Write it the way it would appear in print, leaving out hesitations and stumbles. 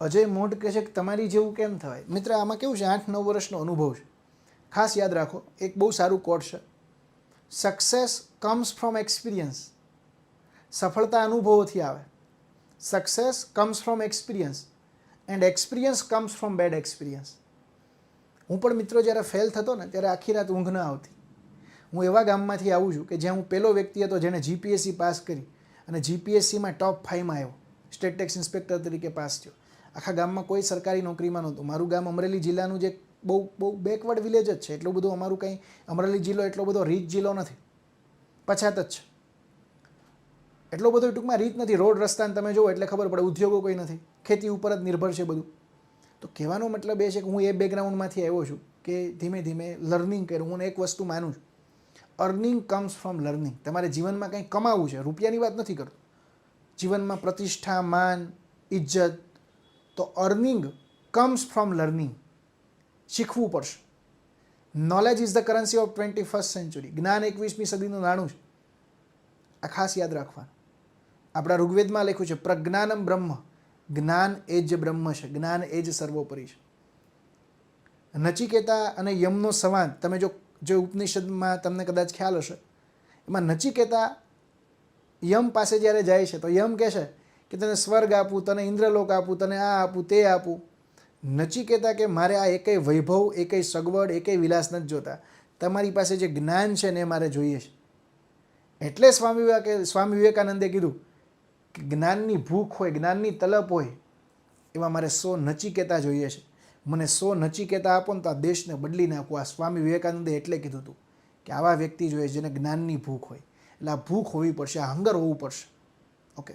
અજય મોઢ કહે છે કે તમારી જેવું કેમ થવાય? મિત્ર, આમાં કેવું છે, 8-9 વર્ષનો અનુભવ છે. ખાસ યાદ રાખો, એક બહુ સારું કોટ છે, સક્સેસ કમ્સ ફ્રોમ એક્સપિરિયન્સ. સફળતા અનુભવોથી આવે. Success comes from experience and experience comes from bad experience. હું પણ મિત્રો જ્યારે ફેલ થતો ને ત્યારે આખી રાત ઊંઘ ન આવતી. હું એવા ગામમાંથી આવું છું કે જ્યાં હું પહેલો વ્યક્તિ હતો જેણે જીપીએસસી પાસ કરી અને જીપીએસસીમાં ટોપ 5માં આવ્યો, સ્ટેટ ટેક્સ ઇન્સ્પેક્ટર તરીકે પાસ થયો. આખા ગામમાં કોઈ સરકારી નોકરીમાં નહોતું. મારું ગામ અમરેલી જિલ્લાનું જે બહુ બેકવર્ડ વિલેજ જ છે. એટલું બધું અમારું કંઈ, અમરેલી જિલ્લો એટલો બધો રીચ જિલ્લો નથી, પછાત જ છે. એટલો બધો ટૂંકમાં રીચ નથી. રોડ રસ્તાને તમે જુઓ એટલે ખબર પડે, ઉદ્યોગો કોઈ નથી, ખેતી ઉપર જ નિર્ભર છે બધું. તો કહેવાનો મતલબ એ છે કે હું એ બેકગ્રાઉન્ડમાંથી આવ્યો છું કે ધીમે ધીમે લર્નિંગ કર્યું. હું એક વસ્તુ માનું છું, અર્નિંગ કમ્સ ફ્રોમ લર્નિંગ. તમારે જીવનમાં કંઈ કમાવવું છે, રૂપિયાની વાત નથી કરતો, જીવનમાં પ્રતિષ્ઠા, માન, ઇજ્જત, તો અર્નિંગ કમ્સ ફ્રોમ લર્નિંગ. શીખવું પડશે. Knowledge is the currency of 21st century. જ્ઞાન 21મી સદીનું નાણું છે. આ ખાસ યાદ રાખવાનું. આપણા ઋગ્વેદમાં લખ્યું છે પ્રજ્ઞાનમ બ્રહ્મ. જ્ઞાન એ જ બ્રહ્મ છે, જ્ઞાન એ જ સર્વોપરી છે. નચિકેતા અને યમનો સંવાદ તમે જો ઉપનિષદમાં તમને કદાચ ખ્યાલ હશે, એમાં નચિકેતા યમ પાસે જ્યારે જાય છે તો યમ કહે છે કે તને સ્વર્ગ આપું, તને ઇન્દ્રલોક આપું, તને આ આપું, તે આપું. નચિકેતા કે મારે આ એકેય વૈભવ, એકેય સગવડ, એકેય વિલાસ નથી જોતા. તમારી પાસે જે જ્ઞાન છે ને એ મારે જોઈએ છે. એટલે સ્વામી વિવેકાનંદે કીધું કે જ્ઞાનની ભૂખ હોય, જ્ઞાનની તલપ હોય, એવા મારે 100 નચિકેતા જોઈએ છે. મને 100 નચિકેતા આપો ને તો આ દેશને બદલી નાખું. આ સ્વામી વિવેકાનંદે એટલે કીધું હતું કે આવા વ્યક્તિ જોઈએ જેને જ્ઞાનની ભૂખ હોય. એટલે આ ભૂખ હોવી પડશે, આ હંગર હોવું પડશે. ઓકે.